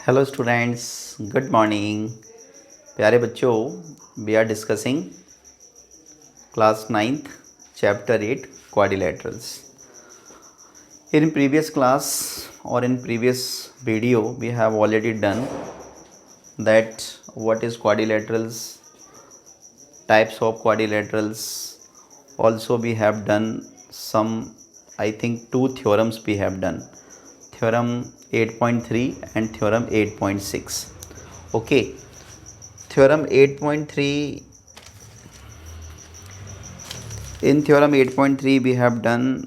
Hello students, good morning. प्यारे बच्चों, we are discussing class 9th chapter 8 quadrilaterals. In previous class or in previous video we have already done that what is quadrilaterals, types of quadrilaterals. Also we have done some, I think, two theorems we have done, theorem 8.3 and theorem 8.6. Okay, theorem 8.3, in theorem 8.3 we have done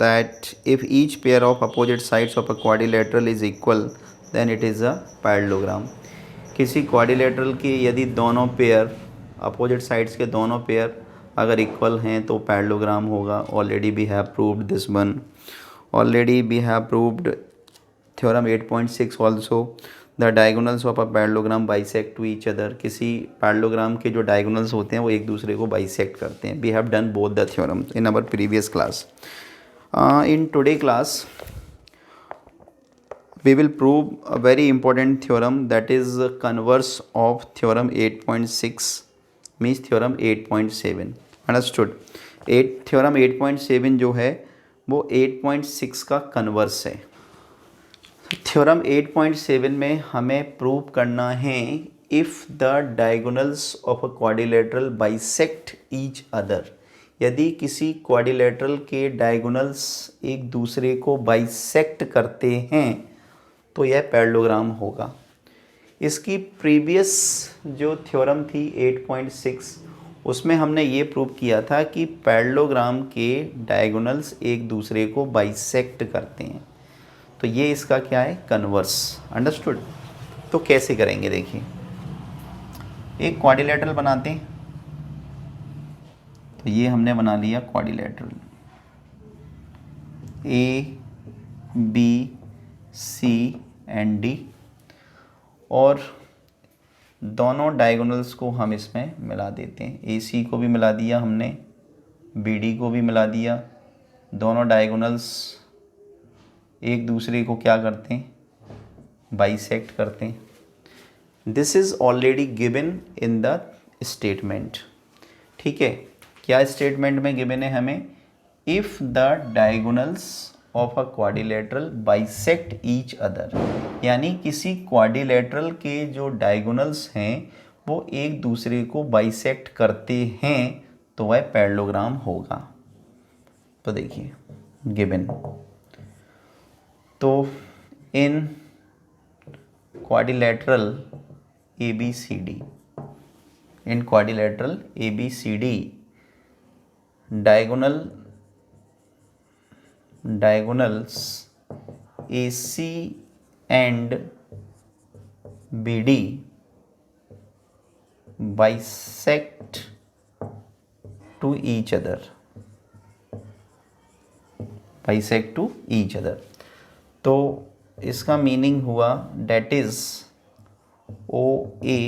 that if each pair of opposite sides of a quadrilateral is equal then it is a parallelogram. किसी quadrilateral की यदि दोनों pair, opposite sides के दोनों pair अगर equal हैं तो parallelogram होगा. Already we have proved this one. Already we have proved theorem 8.6 ऑल्सो. The diagonals of a parallelogram bisect to each other. किसी पैरेललोग्राम के जो डायगोनल्स होते हैं वो एक दूसरे को बाइसेक्ट करते हैं. We have done both the theorems in our previous class. In today class we will prove a very important theorem, that is converse of theorem 8.6 means theorem 8.7. Understood? theorem 8.7 जो है वो 8.6 का कन्वर्स है. Theorem 8.7 में हमें prove करना है if the diagonals of a quadrilateral bisect each other. यदि किसी क्वाड्रिलेटरल के डायगोनल्स एक दूसरे को बाइसेक्ट करते हैं तो यह पैरेललोग्राम होगा. इसकी प्रीवियस जो थ्योरम थी 8.6 उसमें हमने ये प्रूव किया था कि पैरेललोग्राम के डायगोनल्स एक दूसरे को बाइसेक्ट करते हैं. तो ये इसका क्या है? कन्वर्स. अंडरस्टूड? तो कैसे करेंगे देखिए. एक क्वाड्रिलेटरल बनाते हैं. तो ये हमने बना लिया quadrilateral. A B C and D, और दोनों डायगोनल्स को हम इसमें मिला देते हैं. ए सी को भी मिला दिया हमने, बी डी को भी मिला दिया. दोनों डायगोनल्स एक दूसरे को क्या करते हैं? बाइसेक्ट करते हैं. This is already given in the statement. ठीक है, क्या स्टेटमेंट में गिवन है हमें? If the diagonals of a quadrilateral bisect each other, यानी किसी क्वाड्रिलेटरल के जो डायगोनल्स हैं वो एक दूसरे को बाइसेक्ट करते हैं तो वह पैरेललोग्राम होगा. तो देखिए गिवन. तो in quadrilateral A B C D, in quadrilateral A B C D, diagonals A C and B D bisect to each other. Bisect to each other. तो इसका मीनिंग हुआ that is O A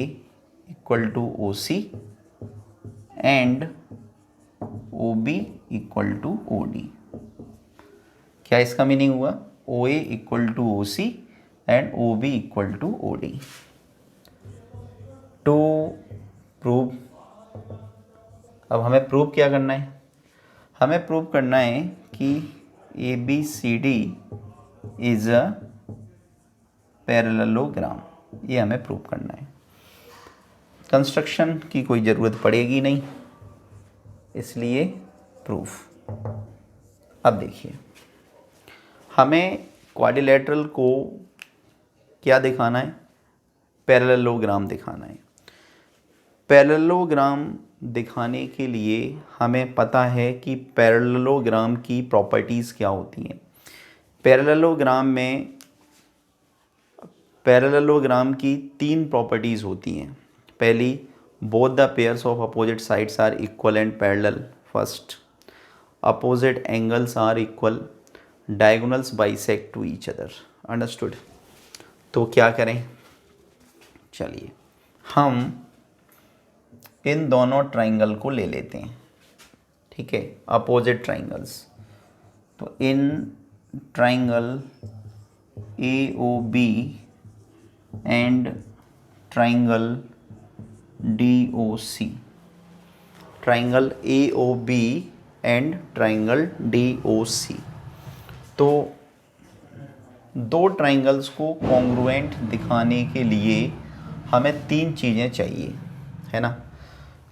equal to O C and O B equal to O D. क्या इसका meaning हुआ? O A equal to O C and O B equal to O D. To prove, अब हमें prove क्या करना है? हमें prove करना है कि A B C D is a parallelogram. ये हमें प्रूव करना है. कंस्ट्रक्शन की कोई ज़रूरत पड़ेगी नहीं, इसलिए प्रूफ. अब देखिए, हमें क्वाड्रिलेटरल को क्या दिखाना है? पैरेललोग्राम दिखाना है. पैरेललोग्राम दिखाने के लिए हमें पता है कि पैरेललोग्राम की प्रॉपर्टीज़ क्या होती हैं. पैरेललोग्राम की तीन प्रॉपर्टीज़ होती हैं. पहली, both the pairs of opposite sides are equal and parallel. First, opposite angles are equal, diagonals bisect to each other. Understood? तो क्या करें? चलिए हम इन दोनों ट्राइंगल को ले लेते हैं. ठीक है, अपोजिट ट्राइंगल्स. तो in triangle A O B and triangle DOC, triangle AOB and triangle DOC। तो दो ट्राइंगल्स को कॉन्ग्रुएंट दिखाने के लिए हमें तीन चीज़ें चाहिए, है ना।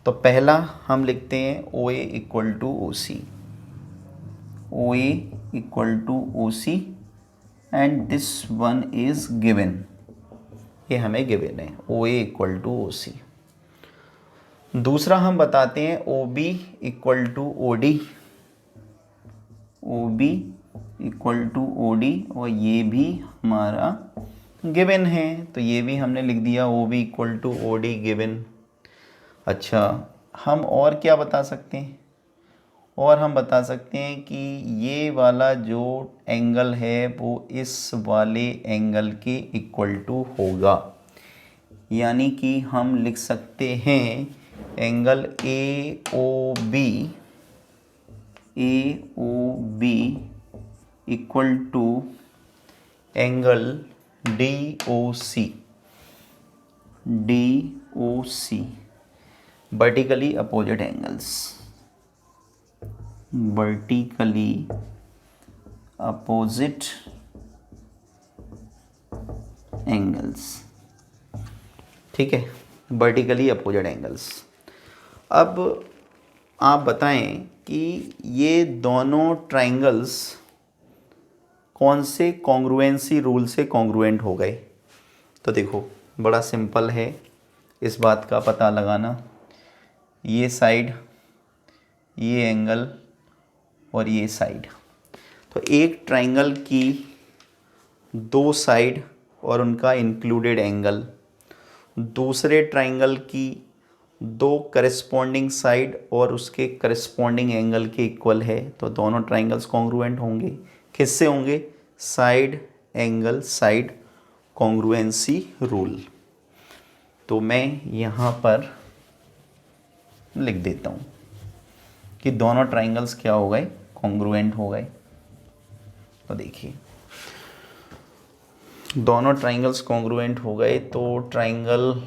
तो पहला हम लिखते हैं OA equal to OC, OA equal to OC and this one is given, ये हमें गिवन है OA इक्वल टू OC। दूसरा हम बताते हैं OB equal to OD, OB equal to OD, और ये भी हमारा गिवन है, तो ये भी हमने लिख दिया OB equal to OD given. अच्छा, हम और क्या बता सकते हैं, और हम बता सकते हैं कि ये वाला जो एंगल है वो इस वाले एंगल के इक्वल टू होगा, यानी कि हम लिख सकते हैं angle AOB equal to angle DOC, vertically opposite angles, vertically opposite angles, ठीक है, वर्टिकली अपोजिट एंगल्स। अब आप बताएं कि ये दोनों ट्राइंगल्स कौन से कॉन्ग्रुएंसी रूल से कॉन्ग्रुएंट हो गए। तो देखो, बड़ा सिंपल है इस बात का पता लगाना। ये साइड, ये एंगल और ये साइड, तो एक ट्राइंगल की दो साइड और उनका इंक्लूडेड एंगल दूसरे ट्राइंगल की दो करस्पॉन्डिंग साइड और उसके करस्पॉन्डिंग एंगल के इक्वल है, तो दोनों ट्राइंगल्स कॉन्ग्रुएंट होंगे। किससे होंगे? Side angle side congruency rule. तो मैं यहाँ पर लिख देता हूँ कि दोनों ट्राइंगल्स क्या हो गए? कॉन्ग्रुएंट हो गए। तो देखिए, दोनों ट्राइंगल्स कॉन्ग्रुएंट हो गए, तो triangle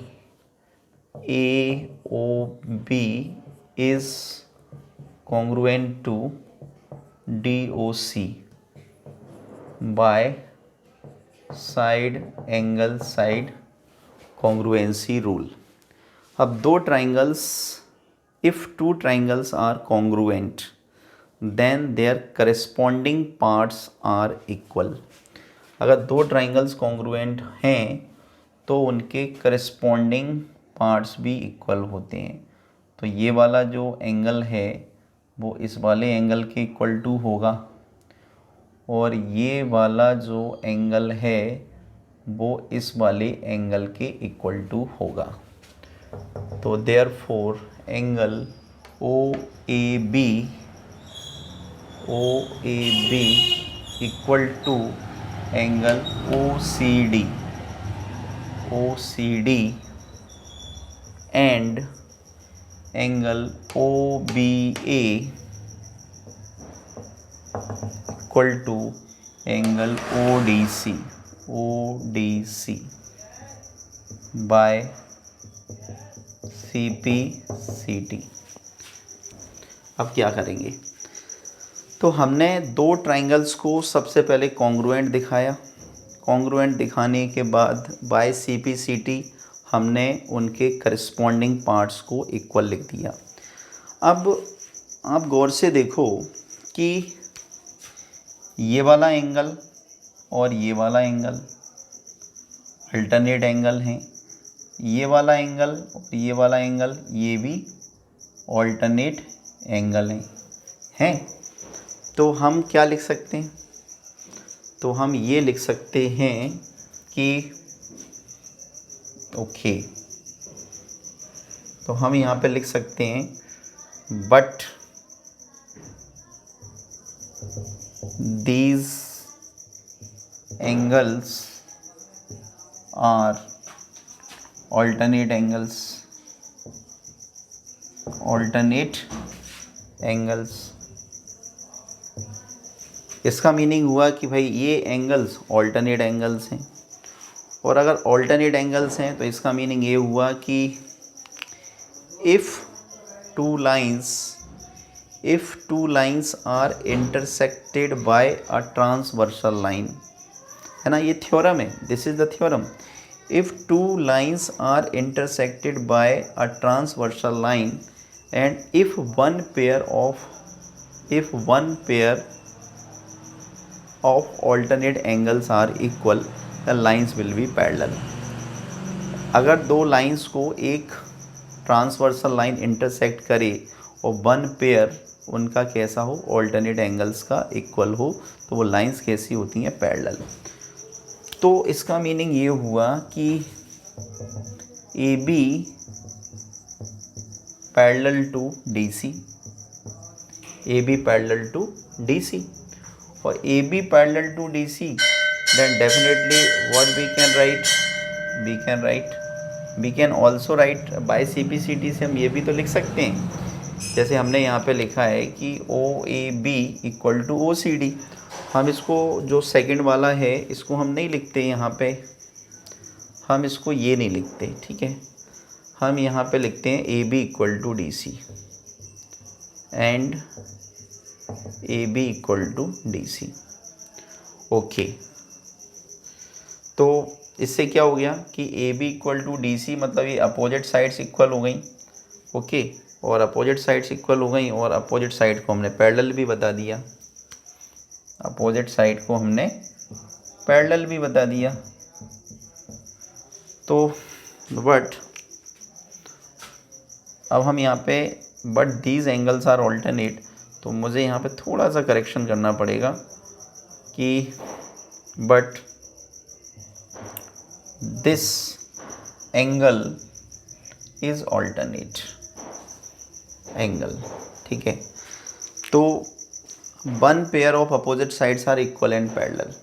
AOB is congruent to DOC by side angle side congruency rule। अब दो triangles, if two triangles are congruent then their corresponding parts are equal। अगर दो ट्राइंगल्स कॉन्ग्रुएंट हैं तो उनके करस्पॉन्डिंग पार्ट्स भी इक्वल होते हैं। तो ये वाला जो एंगल है वो इस वाले एंगल के इक्वल टू होगा, और ये वाला जो एंगल है वो इस वाले एंगल के इक्वल टू होगा। तो therefore angle OAB equal to angle OCD and angle OBA equal to angle ODC by CPCT। अब क्या करेंगे? तो हमने दो ट्राइंगल्स को सबसे पहले कॉन्ग्रुएंट दिखाया, कॉन्ग्रुएंट दिखाने के बाद बाय CPCT हमने उनके करस्पॉन्डिंग पार्ट्स को इक्वल लिख दिया। अब आप गौर से देखो कि ये वाला एंगल और ये वाला एंगल अल्टरनेट एंगल हैं, ये वाला एंगल और ये वाला एंगल ये भी ऑल्टरनेट एंगल हैं। तो हम क्या लिख सकते हैं? तो हम ये लिख सकते हैं कि ओके, तो हम यहाँ पे लिख सकते हैं but these angles are alternate angles। इसका मीनिंग हुआ कि भाई ये एंगल्स ऑल्टरनेट एंगल्स हैं और अगर ऑल्टरनेट एंगल्स हैं तो इसका मीनिंग ये हुआ कि if two lines are intersected by a transversal line, है ना, ये थ्योरम है, this is the theorem. If two lines are intersected by a transversal line and if one pair of alternate angles are equal, the lines will be parallel। अगर दो lines को एक transversal line intersect करे और one pair उनका कैसा हो, alternate angles का इक्वल हो, तो वो लाइंस कैसी होती हैं, पैरेलल। तो इसका मीनिंग ये हुआ कि A B parallel to D C, A B parallel to D C, और A B parallel to D C, then definitely what we can also write by CPCT से हम ये भी तो लिख सकते हैं, जैसे हमने यहाँ पे लिखा है कि OAB इक्वल टू OCD। हम इसको जो सेकंड वाला है इसको हम नहीं लिखते यहाँ पे, हम इसको ये नहीं लिखते, ठीक है, हम यहाँ पे लिखते हैं AB equal to DC and AB equal to DC। Okay, तो इससे क्या हो गया कि AB इक्वल टू DC, मतलब ये अपोजिट साइड्स इक्वल हो गई। ओके, और अपोजिट साइड्स इक्वल हो गई, और अपोजिट साइड को हमने पैरेलल भी बता दिया, अपोजिट साइड को हमने पैरेलल भी बता दिया। तो बट अब हम यहाँ पे but these angles are alternate, तो मुझे यहाँ पे थोड़ा सा करेक्शन करना पड़ेगा कि but this angle is alternate angle, ठीक है। तो one pair of opposite sides are equal and parallel,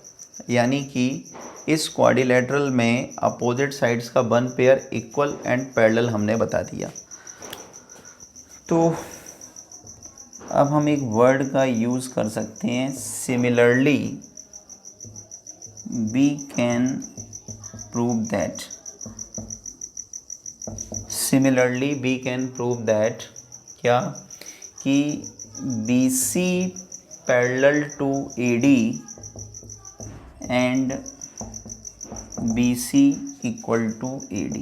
यानी कि इस क्वाड्रिलेटरल में अपोजिट साइड्स का one pair equal and parallel हमने बता दिया। तो अब हम एक वर्ड का यूज़ कर सकते हैं, similarly we can prove that, similarly we can prove that क्या, कि BC parallel to AD and BC equal to AD,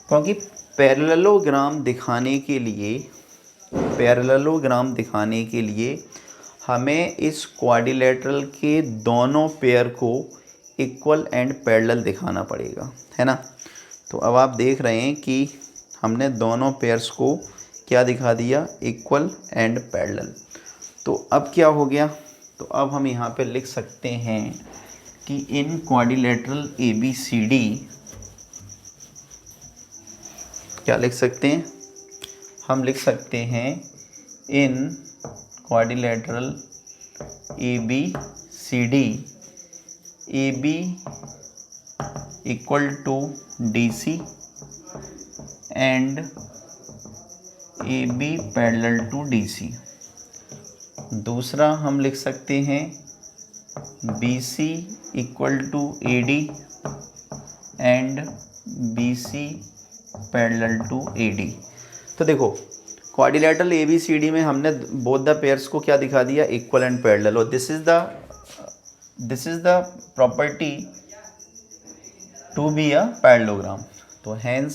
क्योंकि पैरेललोग्राम दिखाने के लिए हमें इस क्वाड्रिलेटरल के दोनों पेयर को इक्वल एंड पैरेलल दिखाना पड़ेगा, है ना। तो अब आप देख रहे हैं कि हमने दोनों पेयर्स को क्या दिखा दिया, इक्वल एंड पैरेलल। तो अब क्या हो गया, तो अब हम यहाँ पे लिख सकते हैं कि इन क्वाड्रिलेटरल ABCD, क्या लिख सकते हैं, हम लिख सकते हैं in quadrilateral ABCD, AB equal to DC and AB parallel to DC। दूसरा हम लिख सकते हैं BC equal to AD and BC parallel to AD। तो देखो क्वाड्रिलेटरल ABCD में हमने बोथ द पेयर्स को क्या दिखा दिया, इक्वल एंड पैरेलल, और this is the property to be a parallelogram. तो hence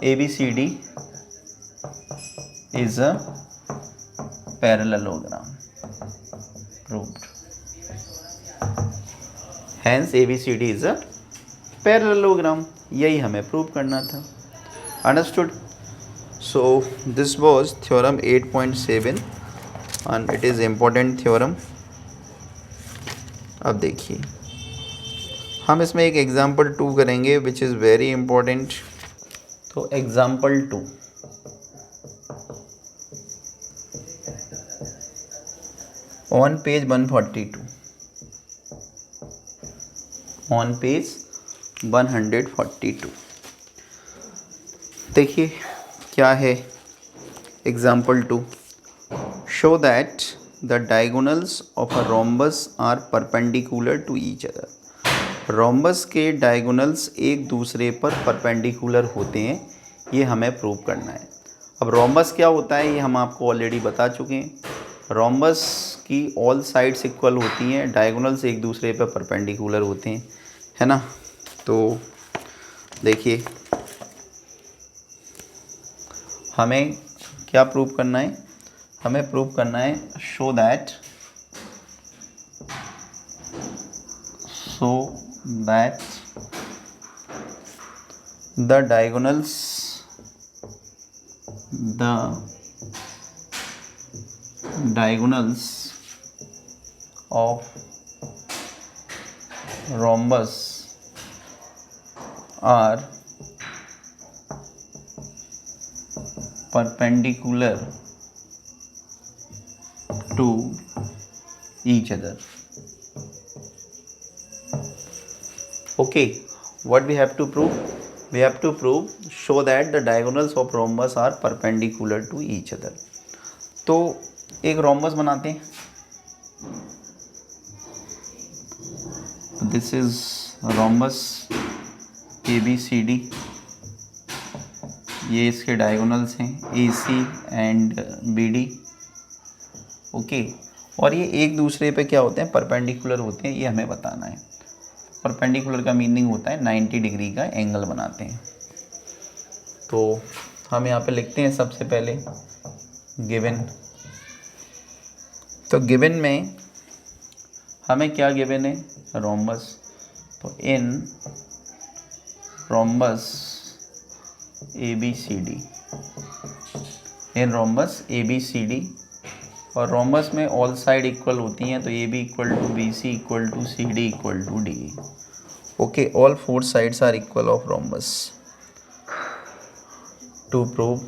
ABCD is a parallelogram proved, hence ABCD is a parallelogram, यही हमें प्रूव करना था। Understood. So this was theorem 8.7 and it is important theorem. अब देखिए हम इसमें एक एग्जाम्पल 2 करेंगे विच इज़ वेरी इम्पोर्टेंट। तो example 2, on page 142, on page 142 देखिए क्या है। Example 2, show that the diagonals of a rhombus are perpendicular to each other. Rhombus के डायगोनल्स एक दूसरे पर परपेंडिकुलर होते हैं, ये हमें प्रूव करना है। अब रोम्बस क्या होता है ये हम आपको ऑलरेडी बता चुके हैं। रोम्बस की ऑल साइड्स इक्वल होती हैं, डायगोनल्स एक दूसरे पर परपेंडिकुलर होते हैं, है ना। तो देखिए हमें क्या प्रूव करना है, हमें प्रूव करना है show that the diagonals of rhombus are perpendicular to each other. Okay, what we have to prove? We have to prove show that the diagonals of rhombus are perpendicular to each other. तो एक rhombus बनाते हैं। This is rhombus ABCD, ये इसके diagonals हैं AC and BD। Okay, और ये एक दूसरे पे क्या होते हैं, परपेंडिकुलर होते हैं, ये हमें बताना है। परपेंडिकुलर का मीनिंग होता है 90 डिग्री का एंगल बनाते हैं। तो हम यहाँ पे लिखते हैं सबसे पहले गिवन। तो गिवन में हमें क्या गिवन है, रोम्बस। तो in rhombus ABCD, in rhombus ABCD, और रोम्बस में ऑल साइड इक्वल होती हैं, तो AB equal to BC equal to CD equal to DE। Okay, all four sides are equal of rhombus. To prove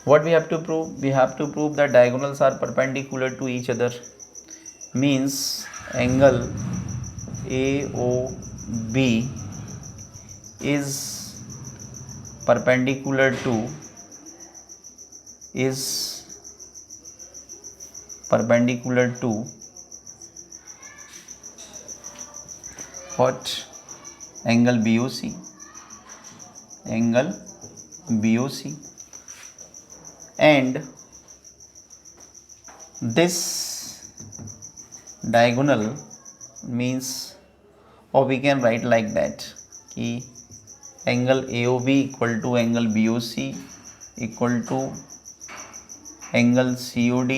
what we have to prove? We have to prove that diagonals are perpendicular to each other, means angle AOB is perpendicular to what? Angle BOC, and this diagonal means, or we can write like that कि angle AOB equal to angle BOC equal to angle COD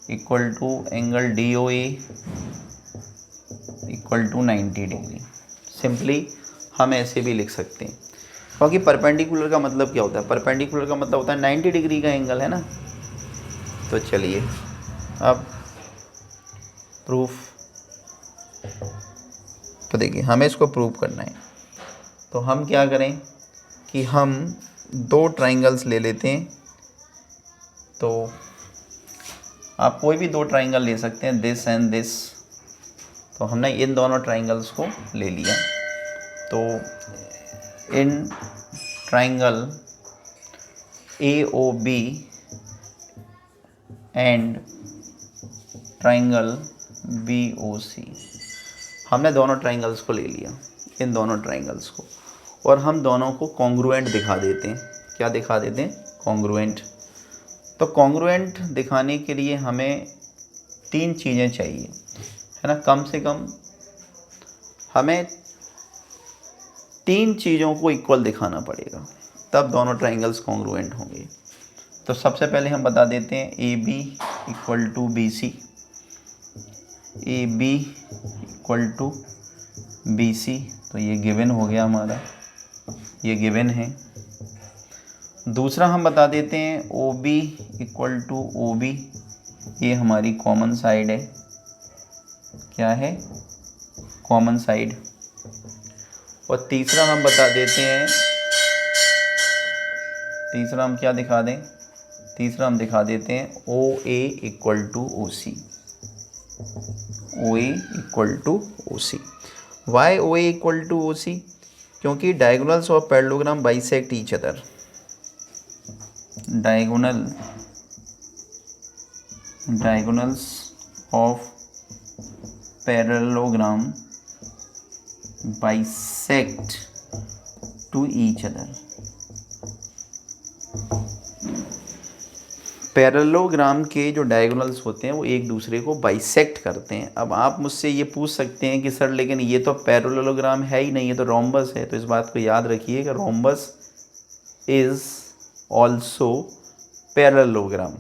equal to angle DOA equal to 90 degree. Simply हम ऐसे भी लिख सकते हैं, क्योंकि perpendicular का मतलब क्या होता है, परपेंडिकुलर का मतलब होता है 90 डिग्री का एंगल, है ना। तो चलिए अब प्रूफ, तो देखिए हमें इसको प्रूव करना है। तो हम क्या करें कि हम दो ट्राइंगल्स ले लेते हैं। तो आप कोई भी दो ट्राइंगल ले सकते हैं, दिस एंड दिस। तो हमने इन दोनों ट्राइंगल्स को ले लिया। तो in triangle AOB and triangle BOC, हमने दोनों ट्राइंगल्स को ले लिया, इन दोनों ट्राइंगल्स को, और हम दोनों को कॉन्ग्रुएंट दिखा देते हैं। क्या दिखा देते हैं, कॉन्ग्रुएंट। तो कॉन्ग्रुएंट दिखाने के लिए हमें तीन चीज़ें चाहिए, है ना। कम से कम हमें तीन चीज़ों को इक्वल दिखाना पड़ेगा, तब दोनों ट्राइंगल्स कॉन्ग्रुएंट होंगे। तो सबसे पहले हम बता देते हैं AB equal to BC, AB equal to BC। तो ये गिवन हो गया हमारा, ये गिवन है। दूसरा हम बता देते हैं OB इक्वल टू OB, ये हमारी कॉमन साइड है। क्या है, कॉमन साइड। और तीसरा हम बता देते हैं, तीसरा हम क्या दिखा दें, तीसरा हम दिखा देते हैं OA equal to OC, OA equal to OC। Why OA equal to OC? क्योंकि diagonals of parallelogram bisect each other. diagonals of parallelogram bisect to each other। Parallelogram के जो डायगोनल्स होते हैं वो एक दूसरे को बाइसेक्ट करते हैं। अब आप मुझसे ये पूछ सकते हैं कि सर लेकिन ये तो पैरेललोग्राम है ही नहीं, ये तो रोम्बस है। तो इस बात को याद रखिए कि rhombus is also parallelogram.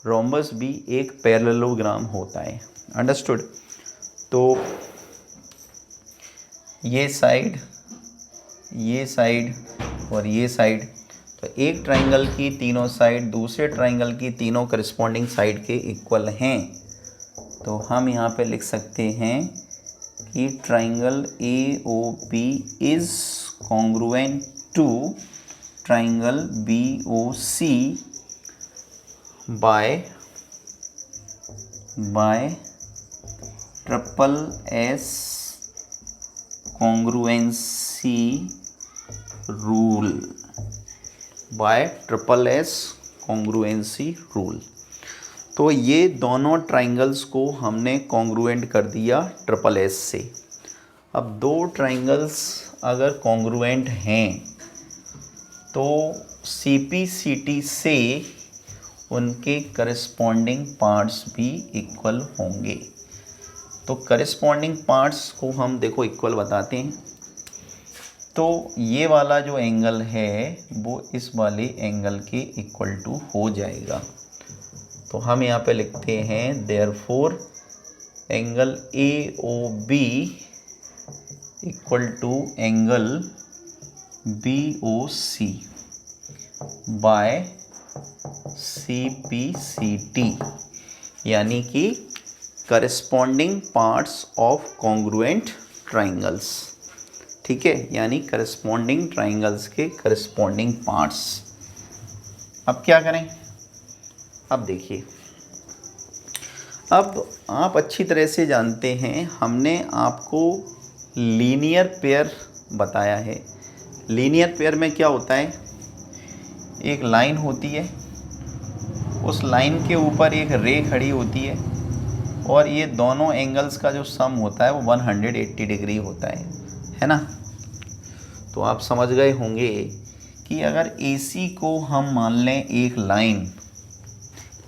Rhombus भी एक पैरेललोग्राम होता है। अंडरस्टूड। तो ये साइड और ये साइड, तो एक ट्राइंगल की तीनों साइड दूसरे ट्राइंगल की तीनों करस्पॉन्डिंग साइड के इक्वल हैं। तो हम यहाँ पे लिख सकते हैं कि triangle AOP is congruent to triangle BOC by triple S congruency rule. By triple S congruency rule. तो ये दोनों ट्राइंगल्स को हमने कॉन्ग्रुएंट कर दिया ट्रिपल S से। अब दो ट्राइंगल्स अगर कॉन्ग्रुएंट हैं तो CPCT से उनके करस्पॉन्डिंग पार्ट्स भी इक्वल होंगे। तो करस्पॉन्डिंग पार्ट्स को हम देखो इक्वल बताते हैं। तो ये वाला जो एंगल है वो इस वाले एंगल के इक्वल टू हो जाएगा। तो हम यहाँ पे लिखते हैं therefore angle AOB equal to angle BOC by CPCT, यानी कि corresponding parts of congruent triangles. ठीक है, यानी करस्पॉन्डिंग ट्राइंगल्स के करस्पॉन्डिंग पार्ट्स। अब क्या करें? अब देखिए, अब आप अच्छी तरह से जानते हैं हमने आपको लीनियर पेयर बताया है। लीनियर पेयर में क्या होता है, एक लाइन होती है, उस लाइन के ऊपर एक रे खड़ी होती है और ये दोनों एंगल्स का जो सम होता है वो 180 डिग्री होता है ना। तो आप समझ गए होंगे कि अगर AC को हम मान लें एक लाइन,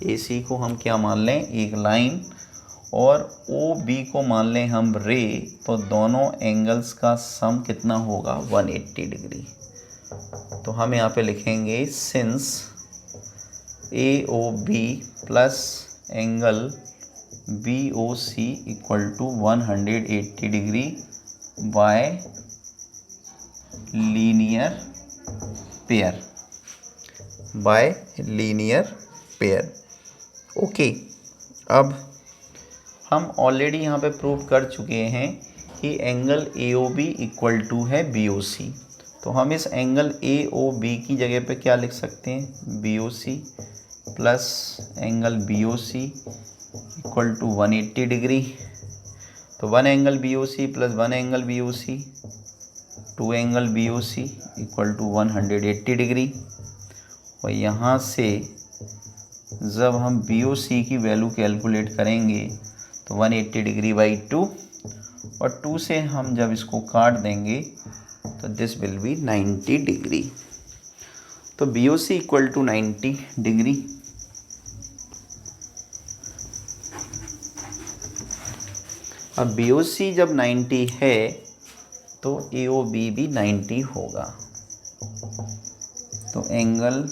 AC को हम क्या मान लें, एक लाइन, और OB को मान लें हम रे, तो दोनों एंगल्स का सम कितना होगा, 180 डिग्री। तो हम यहाँ पे लिखेंगे since AOB plus angle BOC equal to 180 degree by linear pair. Okay, अब हम ऑलरेडी यहाँ पे प्रूव कर चुके हैं कि एंगल AOB इक्वल टू है BOC। तो हम इस एंगल AOB की जगह पे क्या लिख सकते हैं, BOC plus angle BOC equal to 180 degree. तो one angle BOC plus one angle BOC, two angle BOC equal to 180 degree. और यहाँ से जब हम BOC की वैल्यू कैलकुलेट करेंगे तो 180 डिग्री बाई 2, और 2 से हम जब इसको काट देंगे तो दिस विल बी 90 डिग्री। तो BOC इक्वल टू 90 डिग्री। अब BOC जब 90 है तो AOB भी 90 होगा। तो angle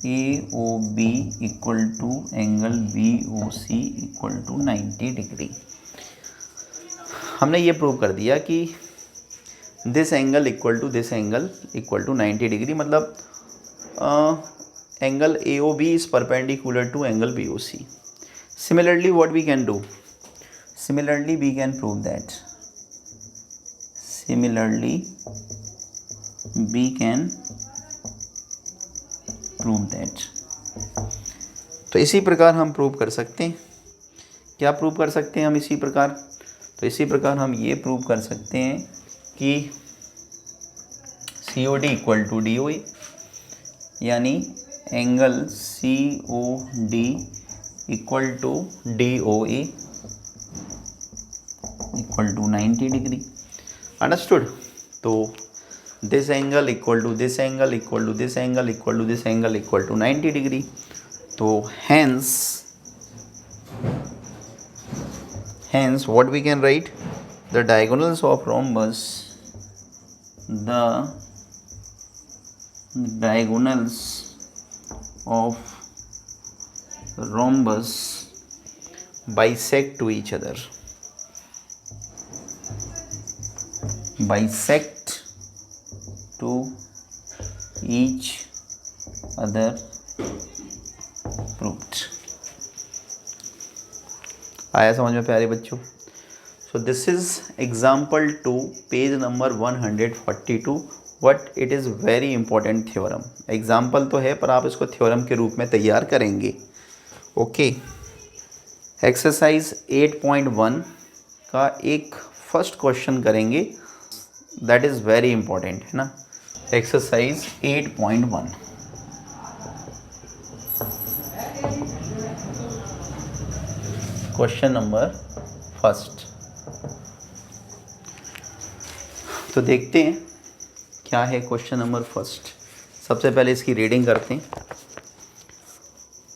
AOB equal to angle BOC equal to 90 degree. हमने ये प्रूव कर दिया कि this angle equal to this angle equal to 90 degree, मतलब angle AOB is perpendicular to angle BOC। Similarly, what we can do? Similarly, we can prove that. Similarly, we can prove that. तो इसी प्रकार हम prove कर सकते हैं। क्या prove कर सकते हैं हम इसी प्रकार? तो इसी प्रकार हम ये प्रूव कर सकते हैं कि COD इक्वल टू DOA, यानी angle C O D equal to D O A equal to 90 degree. Understood. तो this angle equal to this angle equal to this angle equal to this angle equal to 90 degree. तो hence what we can write, the diagonals of rhombus, the diagonals of rhombus bisect to each other, bisect to each other proved। आया समझ में प्यारे बच्चों? So this is example 2 page number 142। But it is very important theorem. Example तो है पर आप इसको थ्योरम के रूप में तैयार करेंगे। ओके। एक्सरसाइज 8.1 का एक फर्स्ट क्वेश्चन करेंगे, दैट इज़ वेरी इंपॉर्टेंट, है ना। एक्सरसाइज 8.1। Question number first. तो देखते हैं क्या है क्वेश्चन नंबर फर्स्ट। सबसे पहले इसकी रीडिंग करते हैं।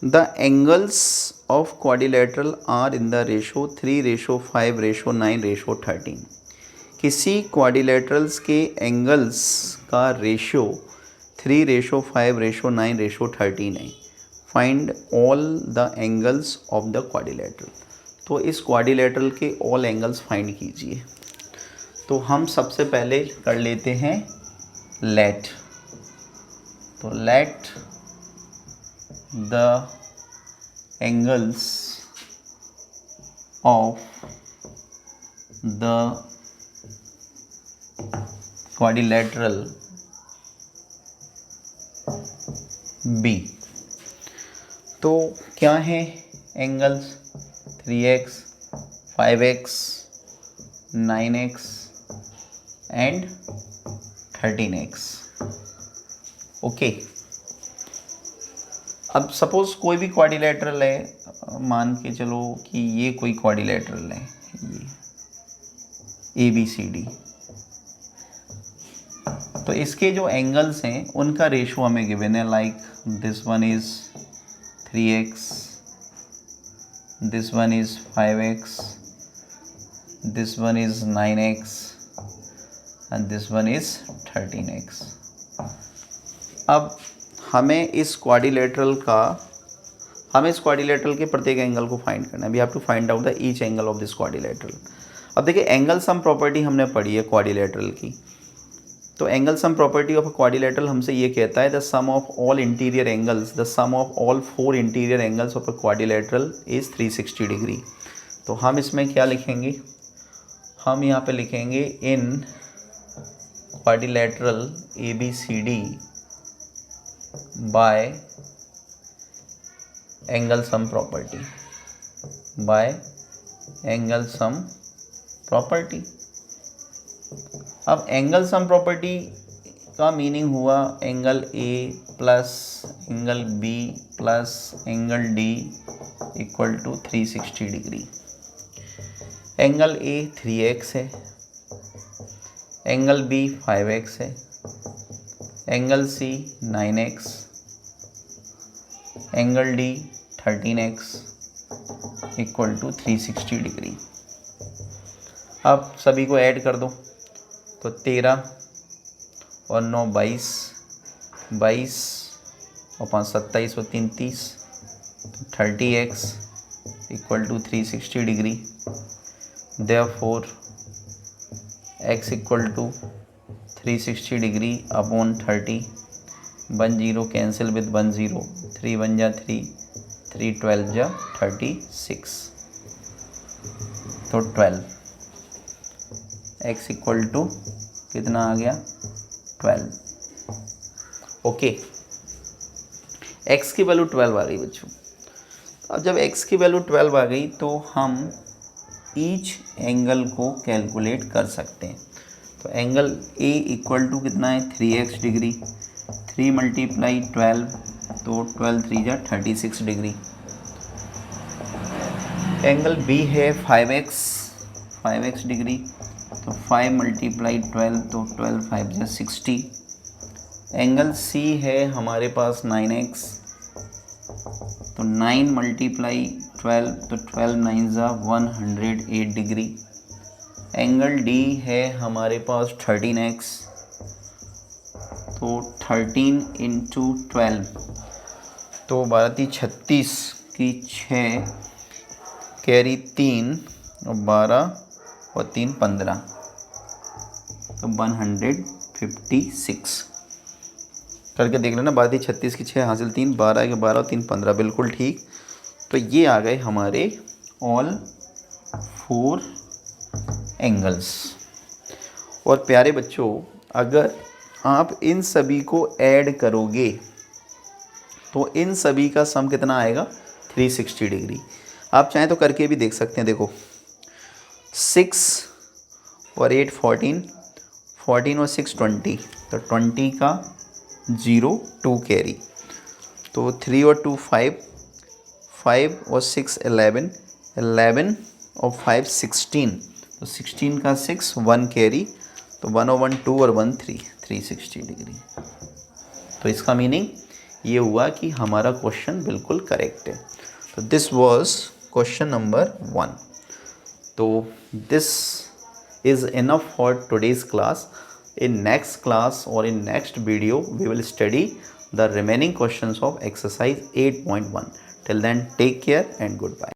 The angles of quadrilateral are in the ratio 3:5:9:13। किसी क्वाड्रिलेटरल्स के एंगल्स का रेशियो 3:5:9:13 है। Find all the angles of the quadrilateral. तो इस क्वाड्रिलेटरल के ऑल एंगल्स फाइंड कीजिए। तो हम सबसे पहले कर लेते हैं लेट। तो let the angles of the quadrilateral be. तो क्या है angles? 3x, 5x, 9x and 13x। Okay. अब सपोज कोई भी क्वाड्रिलेटरल है, मान के चलो कि ये कोई क्वाड्रिलेटरल है, ये ABCD। तो इसके जो एंगल्स हैं उनका रेशो हमें गिवन है, like this one is 3x, this one is 5x, this one is 9x and this one is 13x। अब हमें इस क्वाड्रिलेटरल के प्रत्येक एंगल को फाइंड करना है। We have to find out the each angle of this quadrilateral. अब देखिए एंगल सम प्रॉपर्टी हमने पढ़ी है क्वाड्रिलेटरल की। तो angle sum property of a quadrilateral हमसे ये कहता है the sum of all interior angles, the sum of all 4 interior angles of a quadrilateral is 360 degree. तो हम इसमें क्या लिखेंगे? हम यहाँ पे लिखेंगे in quadrilateral ABCD by angle sum property, by angle sum property. अब एंगल सम प्रॉपर्टी का मीनिंग हुआ angle A plus angle B plus angle D equal to 360 degree. Angle A 3x है, एंगल B 5x है, angle C 9x, angle D 13x equal to 360 degree. अब सभी को add कर दो। तो 13 और 9 22, 22 और 5 27 और 3 30, 30x equal to 360 degree. Therefore x equal to 360 degree upon 30। 1 0 cancel with 1 0, 3 1 जा 3, 3 12 जा 36। तो 12 x इक्वल टू कितना आ गया? 12। ओके। x की वैल्यू 12 आ गई बच्चों। अब जब x की वैल्यू 12 आ गई तो हम ईच एंगल को कैलकुलेट कर सकते हैं। तो एंगल A इक्वल टू कितना है? 3x degree. 3 × 12 तो 12 3 जा 36 डिग्री। एंगल बी है 5x डिग्री, तो 5 मल्टीप्लाई 12 तो 12 5 जा 60। एंगल सी है हमारे पास 9x, तो 9 मल्टीप्लाई 12 तो 12 9 जा 108 डिग्री। एंगल डी है हमारे पास 13x, तो 13 इंटू 12 तो 12 × 36 की 6 कैरी 3 और 12 और 3 15 तो 156 करके देख लेना। 12 × 36 की 6 हासिल 3, 12 के 12 और 3 15 बिल्कुल ठीक। तो ये आ गए हमारे ऑल 4 एंगल्स। और प्यारे बच्चों, अगर आप इन सभी को ऐड करोगे तो इन सभी का सम कितना आएगा 360 डिग्री। आप चाहें तो करके भी देख सकते हैं। देखो 6 और 8 14, 14 और 6 20, तो 20 का 0 2 कैरी, तो 3 और 2 5, 5 और 6 11, 11 और 5 16, तो 16 का 6 1 कैरी, तो 1 और 1 2 और 1 3, 360 डिग्री। तो इसका मीनिंग ये हुआ कि हमारा क्वेश्चन बिल्कुल करेक्ट है। तो दिस वाज क्वेश्चन नंबर 1। तो this is enough for today's class. In next class or in next video we will study the remaining questions of exercise 8.1. Till then, take care and goodbye.